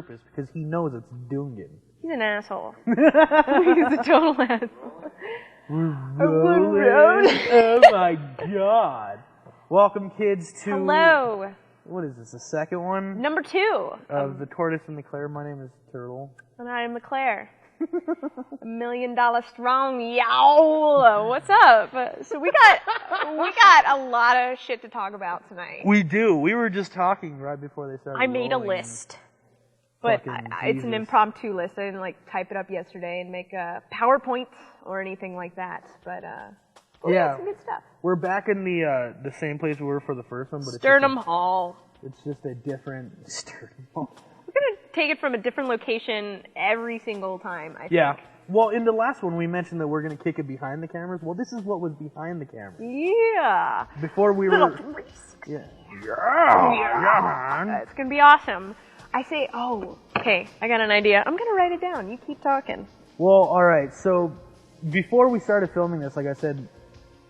purpose because he knows it's Dungan. He's an asshole. He's a total asshole. We're rolling. Oh my god. Welcome, kids, to... Hello. What is this, the second one? Number 2. Of the Tortoise and the Claire. My name is Turtle. And I'm the Claire. $1 million strong, yow! What's up? So we got a lot of shit to talk about tonight. We do. We were just talking right before they started. I made a list, but it's an impromptu list. I didn't type it up yesterday and make a PowerPoint or anything like that. But yeah, some good stuff. We're back in the same place we were for the first one, but Sternum Hall. It's just a different Sternum Hall. We're gonna take it from a different location every single time, I think. Yeah. Well, in the last one, we mentioned that we're gonna kick it behind the cameras. Well, this is what was behind the cameras. Yeah. Before we were. Yeah. Yeah. It's gonna be awesome. I say, okay, I got an idea. I'm gonna write it down. You keep talking. Well, all right. So before we started filming this, like I said,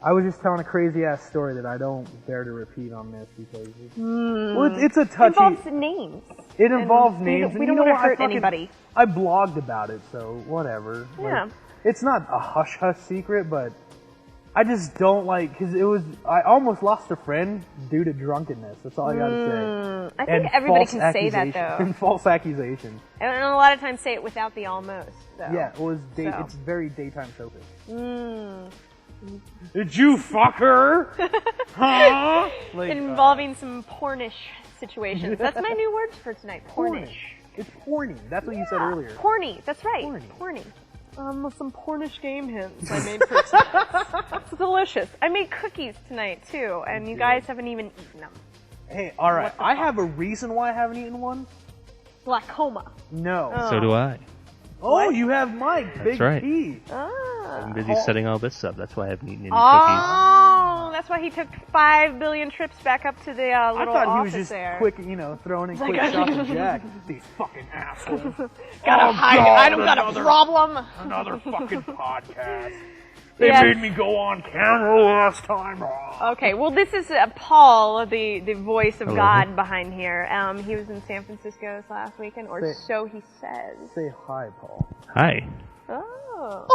I was just telling a crazy-ass story that I don't dare to repeat on this because it's a touchy... It involves names. It involves names. We don't want to hurt anybody. I blogged about it, so whatever. Yeah. It's not a hush-hush secret, but I just don't because I almost lost a friend due to drunkenness. That's all I gotta say. I think everybody can say that, though. And false accusations. And a lot of times say it without the almost, though. Yeah, it's very daytime soapish. Did you fuck her? Huh? Involving some pornish situations. That's my new words for tonight. Pornish. It's porny. That's what you said earlier. Porny. That's right. Porny. Some pornish game hints I made for tonight. It's delicious. I made cookies tonight, too, and you guys haven't even eaten them. Hey, alright. I have a reason why I haven't eaten one. Glaucoma. No. So do I. Oh, you have Mike. Big right. T. I'm busy setting all this up. That's why I haven't eaten any cookies. Oh, that's why he took 5 billion trips back up to the little I thought he was office just there. quick, throwing in quick shots of Jack. These fucking assholes. Gotta hide. I don't got a problem. Another fucking podcast. They made me go on camera last time. Okay, well, this is Paul, the voice of God behind here. He was in San Francisco this last weekend, or so he says. Say hi, Paul. Hi. Oh.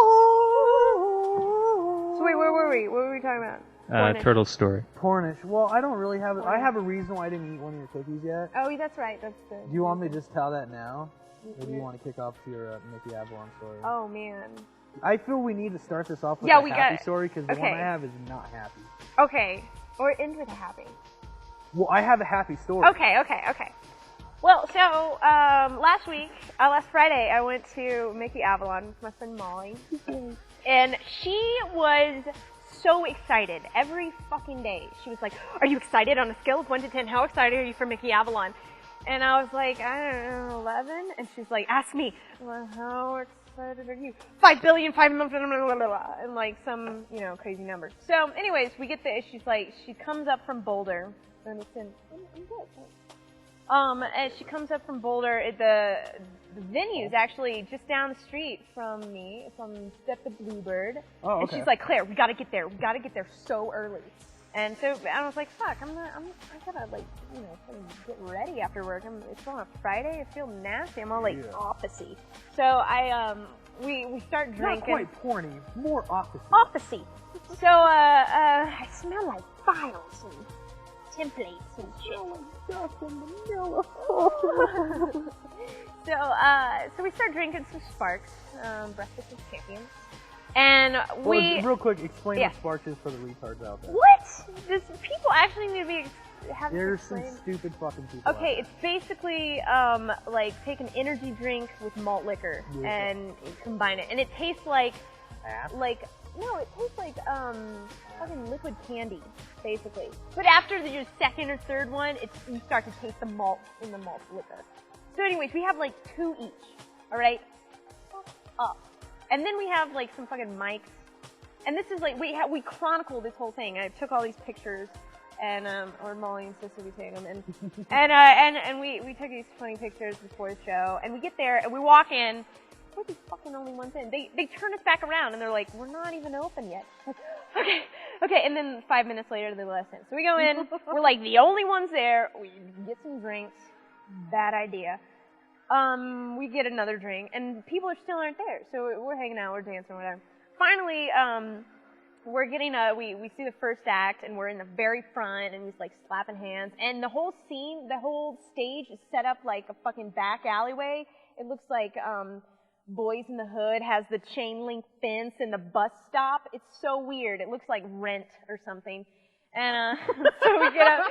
So wait, where were we? What were we talking about? Turtle story. Pornish. Well, I don't really have. I have a reason why I didn't eat one of your cookies yet. Oh, that's right. That's good. Do you want me to just tell that now, or do you want to kick off to your Mickey Avalon story? Oh man. I feel we need to start this off with a happy story because the one I have is not happy. Okay, or end with a happy. Well, I have a happy story. Okay. Well, so last Friday, I went to Mickey Avalon with my friend Molly, and she was so excited every fucking day. She was like, "Are you excited on a scale of 1 to 10? How excited are you for Mickey Avalon?" And I was like, "I don't know, 11." And she's like, "Ask me." Well, how excited are you? 5 billion, 5 and some, crazy numbers. So, anyways, we get there. She comes up from Boulder, and it's in. I'm good. And she comes up from Boulder. The venue's actually just down the street from me, from Step the Bluebird. Oh, okay. And she's like, "Claire, we gotta get there. We gotta get there so early." And so I was like, "Fuck, I gotta get ready after work. It's on a Friday. I feel nasty. I'm all officey." So we start drinking. Not quite porny, more officey. Officey. So I smell like files and templates and shit. So we start drinking some Sparks, Breakfast with Champions. And real quick, explain what Sparks is for the retards out there. What? People actually need to be There's some stupid fucking people. Okay, it's basically take an energy drink with malt liquor and combine it, and it tastes like it tastes like fucking liquid candy, basically. But after your second or third one, you start to taste the malt in the malt liquor. So anyways, we have 2 each. All right, up. And then we have some fucking mics, and this is we chronicle this whole thing. I took all these pictures, and or Molly insisted we take them, and we took these funny pictures before the show. And we get there, and we walk in. We're the fucking only ones in. They turn us back around, and they're like, "We're not even open yet." Okay. And then 5 minutes later, they let us in. So we go in. We're the only ones there. We get some drinks. Bad idea. we get another drink, and people still aren't there. So we're hanging out, we're dancing, whatever. Finally, we're getting we see the first act, and we're in the very front, and he's like slapping hands, and the whole scene, the whole stage is set up like a fucking back alleyway. It looks like Boys in the Hood has the chain link fence and the bus stop. It's so weird. It looks like Rent or something. And so we get up,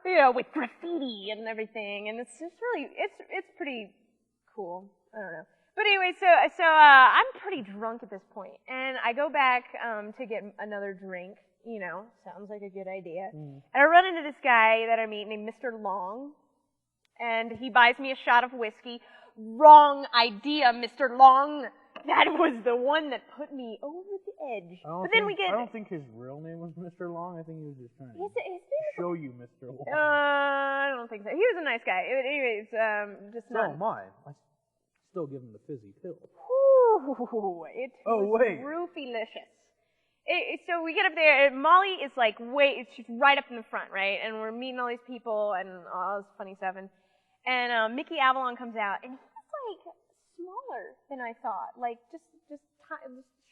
you know, with graffiti and everything, and it's just really, it's pretty cool. I don't know. But anyway, so I'm pretty drunk at this point, and I go back to get another drink. You know, sounds like a good idea. And I run into this guy that I meet named Mr. Long, and he buys me a shot of whiskey. Wrong idea, Mr. Long. That was the one that put me over the edge. I don't think his real name was Mr. Long. I think he was just trying to show you Mr. Long. I don't think so. He was a nice guy. Anyways, just not. So am I. I still give him the fizzy pill. Ooh, it was roofy-licious. So we get up there, and Molly is like, she's right up in the front, right? And we're meeting all these people and all this funny stuff. And Mickey Avalon comes out, and he's like smaller than I thought, like just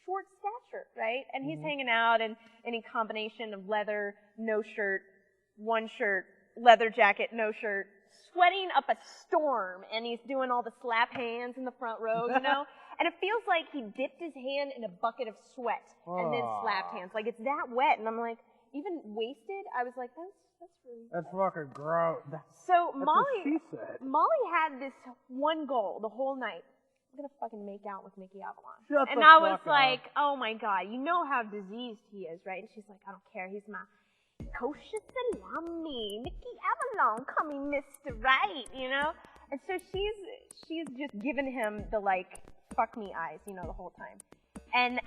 short stature, right? And he's hanging out in any combination of leather, no shirt, one shirt, leather jacket, no shirt, sweating up a storm, and he's doing all the slap hands in the front row, you know? And it feels like he dipped his hand in a bucket of sweat and then slapped hands. Like, it's that wet. And I'm like, even wasted, I was like, that's really That's fucking gross. So that's Molly, what she said. Molly had this one goal the whole night. I'm gonna fucking make out with Mickey Avalon. Shut and the I was fuck like, up. oh my god, you know how diseased he is, right? And she's like, I don't care, he's my kosher salami, Mickey Avalon, call me Mr. Right, you know? And so she's just giving him the like, fuck me eyes, you know, the whole time. And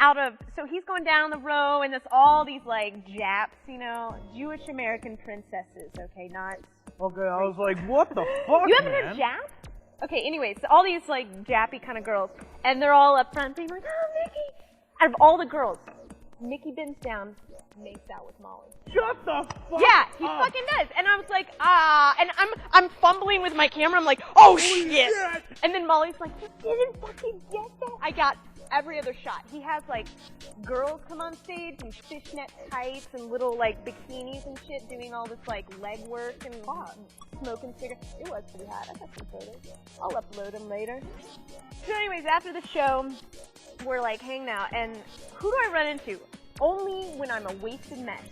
so he's going down the row, and there's all these like Japs, you know, Jewish American princesses, okay, not. Okay, I was like, what the fuck, You haven't heard Jap? Okay, anyways, so all these like Jappy kind of girls, and they're all up front being like, oh, Mickey. Out of all the girls, Mickey bends down, makes out with Molly. Shut the fuck Yeah, he up. fucking does. And I was like, and I'm fumbling with my camera. I'm like, oh shit. And then Molly's like, you didn't fucking get that? I got every other shot. He has like girls come on stage in fishnet tights and little like bikinis and shit doing all this like leg work and smoking cigarettes. It was pretty hot. I got some photos. I'll upload them later. So anyways, after the show, we're like hanging out, and who do I run into? Only when I'm a wasted mess.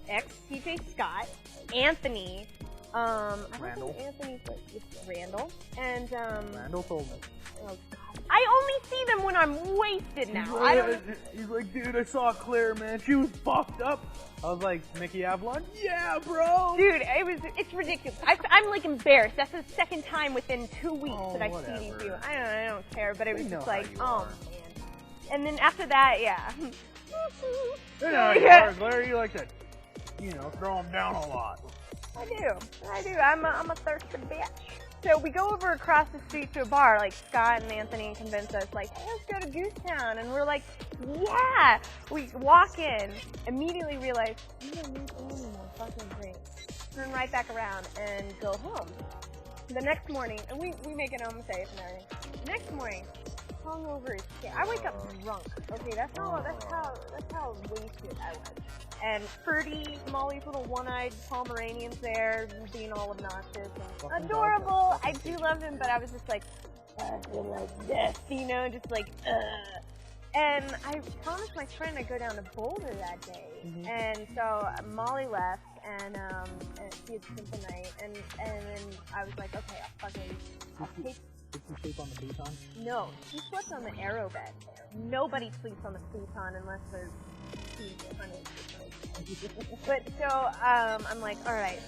Ex-TJ Scott, Anthony, I don't Randall. think Anthony's like, it's Randall, and Randall told me. oh god. I only see them when I'm wasted now. He's like, dude, I saw Claire, man. She was fucked up. I was like, Mickey Avalon? Yeah, bro. Dude, it's ridiculous. I'm like embarrassed. That's the second time within 2 weeks that I see these people. I don't care, but it was just like, oh man. And then after that, yeah. You know, you are, Claire. You like to, you know, throw him down a lot. I do. I'm a thirsty bitch. So we go over across the street to a bar, like Scott and Anthony convince us, like, hey, let's go to Goose Town. And we're like, yeah. We walk in, immediately realize, we don't need any more fucking drinks. Turn right back around and go home. The next morning, and we make it home safe and everything. The next morning, hungover as shit. I wake up drunk. Okay, that's how wasted I was. And Ferdy, Molly's little one-eyed Pomeranian's there, being all obnoxious and adorable. I do love him, but I was just like, I feel like this, you know, just like, And I promised my friend I'd go down to Boulder that day. And so Molly left, and she had spent the night, and then I was like, okay, I'll take. Did you sleep on the futon? No, she slept on the aero bed. Nobody sleeps on the futon unless they're too hunted. But so I'm like, all right,